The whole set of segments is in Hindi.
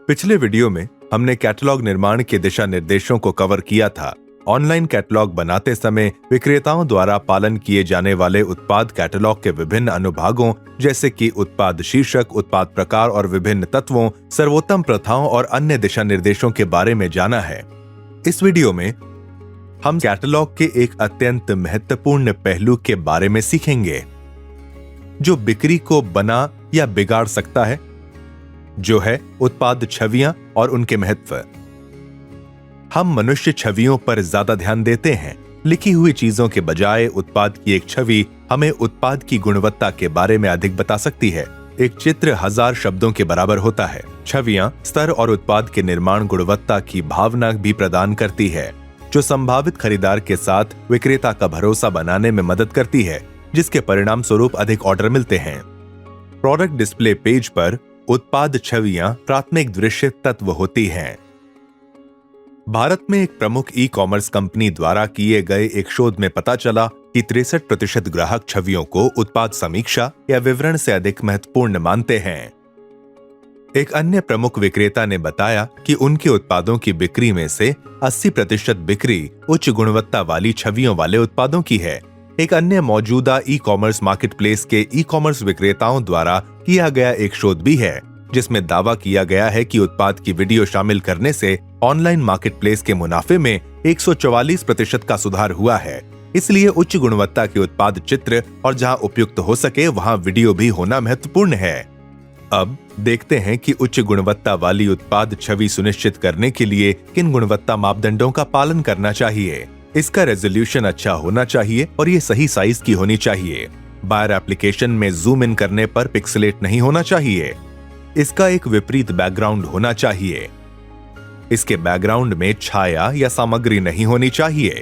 पिछले वीडियो में हमने कैटलॉग निर्माण के दिशा निर्देशों को कवर किया था। ऑनलाइन कैटलॉग बनाते समय विक्रेताओं द्वारा पालन किए जाने वाले उत्पाद कैटलॉग के विभिन्न अनुभागों जैसे कि उत्पाद शीर्षक, उत्पाद प्रकार और विभिन्न तत्वों, सर्वोत्तम प्रथाओं और अन्य दिशा निर्देशों के बारे में जाना है। इस वीडियो में हम कैटलॉग के एक अत्यंत महत्वपूर्ण पहलू के बारे में सीखेंगे जो बिक्री को बना या बिगाड़ सकता है, जो है उत्पाद छवियां और उनके महत्व। हम मनुष्य छवियों पर ज्यादा ध्यान देते हैं। लिखी हुई चीजों के बजाय उत्पाद की एक छवि हमें उत्पाद की गुणवत्ता के बारे में अधिक बता सकती है। एक चित्र 1000 शब्दों के बराबर होता है। छवियां स्तर और उत्पाद के निर्माण गुणवत्ता की भावना भी प्रदान करती है, जो संभावित खरीदार के साथ विक्रेता का भरोसा बनाने में मदद करती है, जिसके परिणाम स्वरूप अधिक ऑर्डर मिलते हैं। प्रोडक्ट डिस्प्ले पेज पर उत्पाद छवियां प्राथमिक दृश्य तत्व होती हैं। भारत में एक प्रमुख ई कॉमर्स कंपनी द्वारा किए गए एक शोध में पता चला कि 63% ग्राहक छवियों को उत्पाद समीक्षा या विवरण से अधिक महत्वपूर्ण मानते हैं। एक अन्य प्रमुख विक्रेता ने बताया कि उनके उत्पादों की बिक्री में से 80% बिक्री उच्च गुणवत्ता वाली छवियों वाले उत्पादों की है। एक अन्य मौजूदा ई कॉमर्स मार्केटप्लेस के ई कॉमर्स विक्रेताओं द्वारा किया गया एक शोध भी है, जिसमें दावा किया गया है कि उत्पाद की वीडियो शामिल करने से ऑनलाइन मार्केटप्लेस के मुनाफे में 144% का सुधार हुआ है। इसलिए उच्च गुणवत्ता के उत्पाद चित्र और जहां उपयुक्त हो सके वहां वीडियो भी होना महत्वपूर्ण है। अब देखते हैं कि उच्च गुणवत्ता वाली उत्पाद छवि सुनिश्चित करने के लिए किन गुणवत्ता मापदंडों का पालन करना चाहिए। इसका रेजोल्यूशन अच्छा होना चाहिए और ये सही साइज की होनी चाहिए। बायर एप्लीकेशन में जूम इन करने पर पिक्सेलेट नहीं होना चाहिए। इसका एक विपरीत बैकग्राउंड होना चाहिए। इसके बैकग्राउंड में छाया या सामग्री नहीं होनी चाहिए।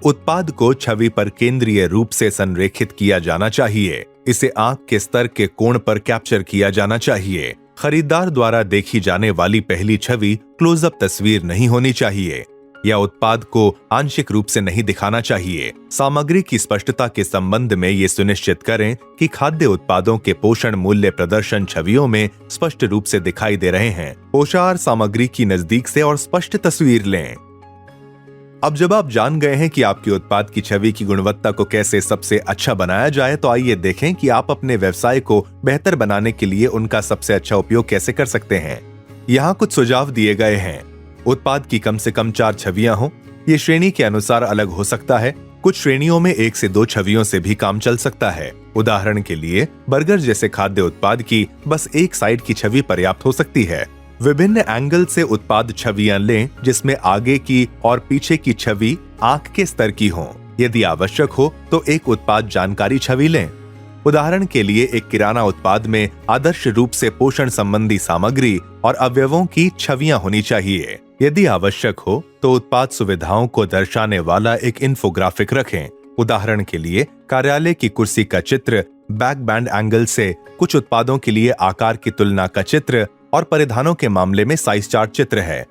उत्पाद को छवि पर केंद्रीय रूप से संरेखित किया जाना चाहिए। इसे आंख के स्तर के कोण पर कैप्चर किया जाना चाहिए। खरीदार द्वारा देखी जाने वाली पहली छवि क्लोजअप तस्वीर नहीं होनी चाहिए या उत्पाद को आंशिक रूप से नहीं दिखाना चाहिए। सामग्री की स्पष्टता के संबंध में ये सुनिश्चित करें कि खाद्य उत्पादों के पोषण मूल्य प्रदर्शन छवियों में स्पष्ट रूप से दिखाई दे रहे हैं। पोषाहार सामग्री की नजदीक से और स्पष्ट तस्वीर लें। अब जब आप जान गए हैं कि आपके उत्पाद की छवि की गुणवत्ता को कैसे सबसे अच्छा बनाया जाए, तो आइए देखें कि आप अपने व्यवसाय को बेहतर बनाने के लिए उनका सबसे अच्छा उपयोग कैसे कर सकते हैं। यहाँ कुछ सुझाव दिए गए हैं। उत्पाद की कम से कम 4 छवियां हो। ये श्रेणी के अनुसार अलग हो सकता है। कुछ श्रेणियों में 1 से 2 छवियों से भी काम चल सकता है। उदाहरण के लिए बर्गर जैसे खाद्य उत्पाद की बस एक साइड की छवि पर्याप्त हो सकती है। विभिन्न एंगल से उत्पाद छवियां लें, जिसमें आगे की और पीछे की छवि आंख के स्तर की हो। यदि आवश्यक हो तो एक उत्पाद जानकारी छवि लें। उदाहरण के लिए एक किराना उत्पाद में आदर्श रूप से पोषण संबंधी सामग्री और अवयवों की छवियां होनी चाहिए। यदि आवश्यक हो तो उत्पाद सुविधाओं को दर्शाने वाला एक इन्फोग्राफिक रखें। उदाहरण के लिए कार्यालय की कुर्सी का चित्र, बैक बैंड एंगल से कुछ उत्पादों के लिए आकार की तुलना का चित्र और परिधानों के मामले में साइज चार्ट चित्र है।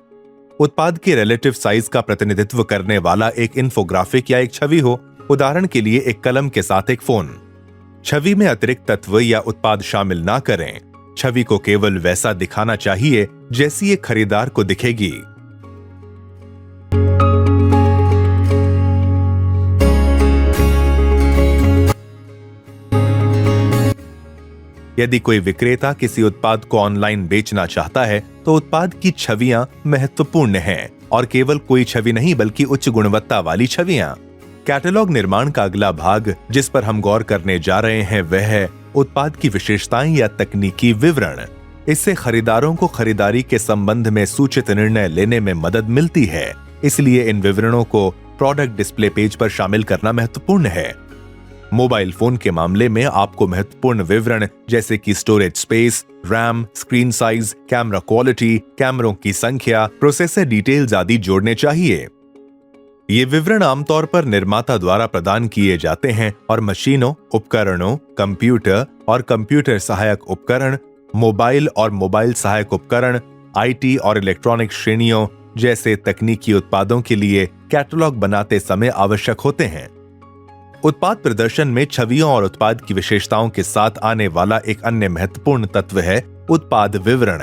उत्पाद के रिलेटिव साइज का प्रतिनिधित्व करने वाला एक इन्फोग्राफिक या एक छवि हो। उदाहरण के लिए एक कलम के साथ एक फोन। छवि में अतिरिक्त तत्व या उत्पाद शामिल ना करें। छवि को केवल वैसा दिखाना चाहिए जैसी ये खरीदार को दिखेगी। यदि कोई विक्रेता किसी उत्पाद को ऑनलाइन बेचना चाहता है तो उत्पाद की छवियां महत्वपूर्ण हैं, और केवल कोई छवि नहीं बल्कि उच्च गुणवत्ता वाली छवियां। कैटलॉग निर्माण का अगला भाग जिस पर हम गौर करने जा रहे हैं वह है उत्पाद की विशेषताएं या तकनीकी विवरण। इससे खरीदारों को खरीदारी के संबंध में सूचित निर्णय लेने में मदद मिलती है। इसलिए इन विवरणों को प्रोडक्ट डिस्प्ले पेज पर शामिल करना महत्वपूर्ण है। मोबाइल फोन के मामले में आपको महत्वपूर्ण विवरण जैसे कि storage space, RAM, screen size, camera quality, कैमरों की संख्या, प्रोसेसर डिटेल्स आदि जोड़ने चाहिए। ये विवरण आमतौर पर निर्माता द्वारा प्रदान किए जाते हैं और मशीनों, उपकरणों, कंप्यूटर और कंप्यूटर सहायक उपकरण, मोबाइल और मोबाइल सहायक उपकरण, आईटी और इलेक्ट्रॉनिक श्रेणियों जैसे तकनीकी उत्पादों के लिए कैटलॉग बनाते समय आवश्यक होते हैं। उत्पाद प्रदर्शन में छवियों और उत्पाद की विशेषताओं के साथ आने वाला एक अन्य महत्वपूर्ण तत्व है उत्पाद विवरण।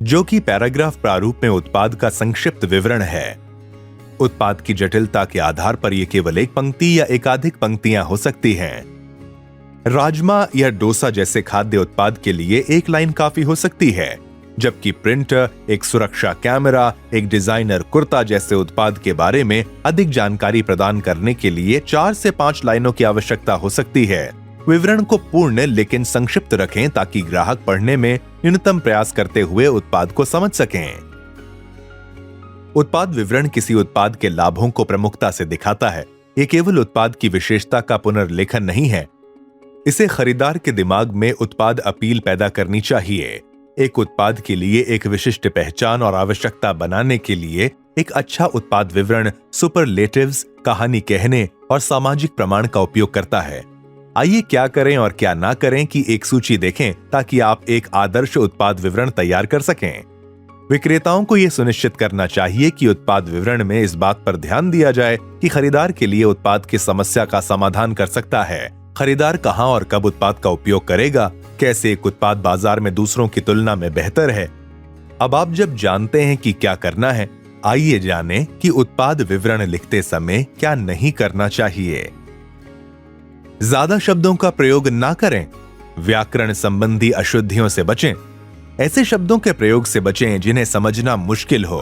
जो कि पैराग्राफ प्रारूप में उत्पाद का संक्षिप्त विवरण है। उत्पाद की जटिलता के आधार पर यह केवल एक पंक्ति या एकाधिक पंक्तियां हो सकती हैं। राजमा या डोसा जैसे खाद्य उत्पाद के लिए एक लाइन काफी हो सकती है, जबकि प्रिंटर, एक सुरक्षा कैमरा, एक डिजाइनर कुर्ता जैसे उत्पाद के बारे में अधिक जानकारी प्रदान करने के लिए 4 से 5 लाइनों की आवश्यकता हो सकती है। विवरण को पूर्ण लेकिन संक्षिप्त रखें ताकि ग्राहक पढ़ने में न्यूनतम प्रयास करते हुए उत्पाद को समझ सकें। उत्पाद विवरण किसी उत्पाद के लाभों को प्रमुखता से दिखाता है। ये केवल उत्पाद की विशेषता का पुनर्लेखन नहीं है। इसे खरीदार के दिमाग में उत्पाद अपील पैदा करनी चाहिए। एक उत्पाद के लिए एक विशिष्ट पहचान और आवश्यकता बनाने के लिए एक अच्छा उत्पाद विवरण सुपरलेटिव्स, कहानी कहने और सामाजिक प्रमाण का उपयोग करता है। आइए क्या करें और क्या ना करें की एक सूची देखें ताकि आप एक आदर्श उत्पाद विवरण तैयार कर सकें। विक्रेताओं को यह सुनिश्चित करना चाहिए कि उत्पाद विवरण में इस बात पर ध्यान दिया जाए कि खरीदार के लिए उत्पाद की समस्या का समाधान कर सकता है। खरीदार कहां और कब उत्पाद का उपयोग करेगा, कैसे एक उत्पाद बाजार में दूसरों की तुलना में बेहतर है। अब आप जब जानते हैं कि क्या करना है, आइए जानें कि उत्पाद विवरण लिखते समय क्या नहीं करना चाहिए। ज्यादा शब्दों का प्रयोग ना करें। व्याकरण संबंधी अशुद्धियों से बचें। ऐसे शब्दों के प्रयोग से बचें जिन्हें समझना मुश्किल हो।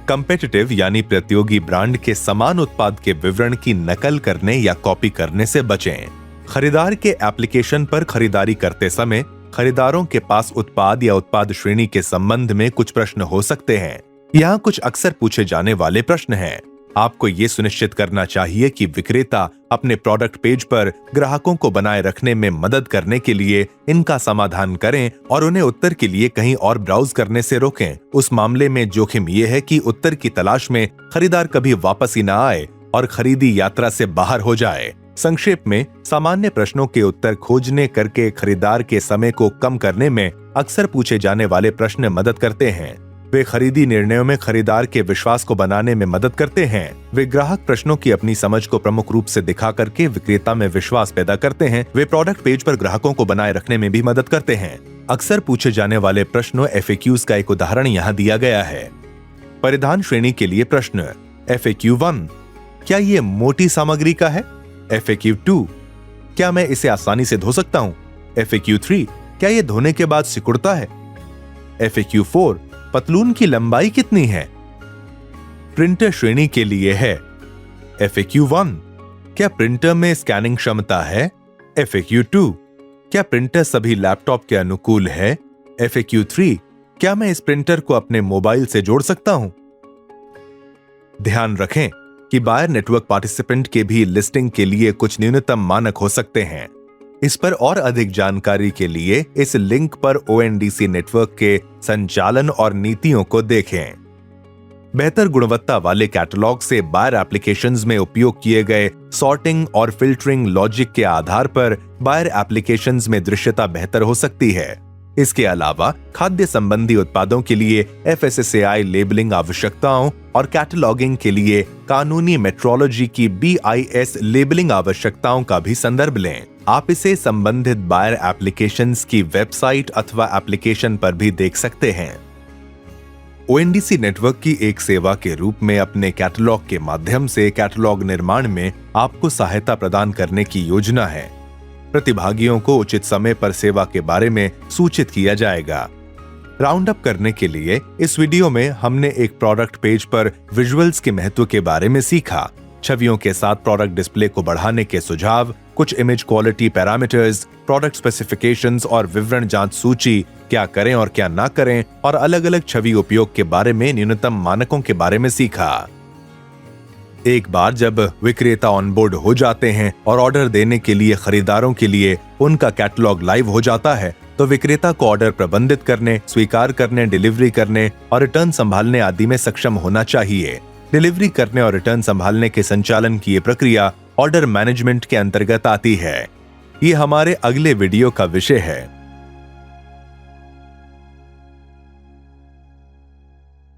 कंपेटिटिव यानी प्रतियोगी ब्रांड के समान उत्पाद के विवरण की नकल करने या कॉपी करने से बचें। खरीदार के एप्लीकेशन पर खरीदारी करते समय खरीदारों के पास उत्पाद या उत्पाद श्रेणी के संबंध में कुछ प्रश्न हो सकते हैं। यहाँ कुछ अक्सर पूछे जाने वाले प्रश्न हैं। आपको ये सुनिश्चित करना चाहिए कि विक्रेता अपने प्रोडक्ट पेज पर ग्राहकों को बनाए रखने में मदद करने के लिए इनका समाधान करें और उन्हें उत्तर के लिए कहीं और ब्राउज करने से रोकें। उस मामले में जोखिम ये है कि उत्तर की तलाश में खरीदार कभी वापस ही ना आए और खरीदी यात्रा से बाहर हो जाए। संक्षेप में, सामान्य प्रश्नों के उत्तर खोजने करके खरीदार के समय को कम करने में अक्सर पूछे जाने वाले प्रश्न मदद करते हैं। वे खरीदी निर्णयों में खरीदार के विश्वास को बनाने में मदद करते हैं। वे ग्राहक प्रश्नों की अपनी समझ को प्रमुख रूप से दिखा करके विक्रेता में विश्वास पैदा करते हैं। वे प्रोडक्ट पेज पर ग्राहकों को बनाए रखने में भी मदद करते हैं। अक्सर पूछे जाने वाले प्रश्नों FAQs का एक उदाहरण यहाँ दिया गया है। परिधान श्रेणी के लिए प्रश्न FAQ1, क्या ये मोटी सामग्री का है? FAQ2, क्या मैं इसे आसानी से धो सकता हूँ? FAQ3, क्या ये धोने के बाद सिकुड़ता है? FAQ4, पतलून की लंबाई कितनी है? प्रिंटर श्रेणी के लिए है FAQ1, क्या प्रिंटर में स्कैनिंग क्षमता है? FAQ2, क्या प्रिंटर सभी लैपटॉप के अनुकूल है? FAQ3, क्या मैं इस प्रिंटर को अपने मोबाइल से जोड़ सकता हूं? ध्यान रखें कि बायर नेटवर्क पार्टिसिपेंट के भी लिस्टिंग के लिए कुछ न्यूनतम मानक हो सकते हैं। इस पर और अधिक जानकारी के लिए इस लिंक पर ONDC नेटवर्क के संचालन और नीतियों को देखें। बेहतर गुणवत्ता वाले कैटलॉग से बायर एप्लीकेशंस में उपयोग किए गए सॉर्टिंग और फिल्टरिंग लॉजिक के आधार पर बायर एप्लीकेशंस में दृश्यता बेहतर हो सकती है। इसके अलावा खाद्य संबंधी उत्पादों के लिए FSSAI लेबलिंग आवश्यकताओं और कैटलॉगिंग के लिए कानूनी मेट्रोलॉजी की BIS लेबलिंग आवश्यकताओं का भी संदर्भ लें। आप इसे संबंधित बायर एप्लीकेशंस की वेबसाइट अथवा एप्लीकेशन पर भी देख सकते हैं। ONDC नेटवर्क की एक सेवा के रूप में अपने कैटलॉग के माध्यम से कैटलॉग निर्माण में आपको सहायता प्रदान करने की योजना है। प्रतिभागियों को उचित समय पर सेवा के बारे में सूचित किया जाएगा। राउंड अप करने के लिए इस वीडियो में हमने एक प्रोडक्ट पेज पर विजुअल्स के महत्व के बारे में सीखा। छवियों के साथ प्रोडक्ट डिस्प्ले को बढ़ाने के सुझाव, कुछ image quality parameters, product specifications और विवरण जांच सूची, क्या करें और क्या ना करें, और अलग अलग छवि उपयोग के बारे में न्यूनतम मानकों के बारे में सीखा। एक बार जब विक्रेता ऑनबोर्ड हो जाते हैं और ऑर्डर देने के लिए खरीदारों के लिए उनका कैटलॉग लाइव हो जाता है, तो विक्रेता को ऑर्डर प्रबंधित करने, स्वीकार करने, डिलीवरी करने और रिटर्न संभालने आदि में सक्षम होना चाहिए। डिलीवरी करने और रिटर्न संभालने के संचालन की ये प्रक्रिया ऑर्डर मैनेजमेंट के अंतर्गत आती है। ये हमारे अगले वीडियो का विषय है।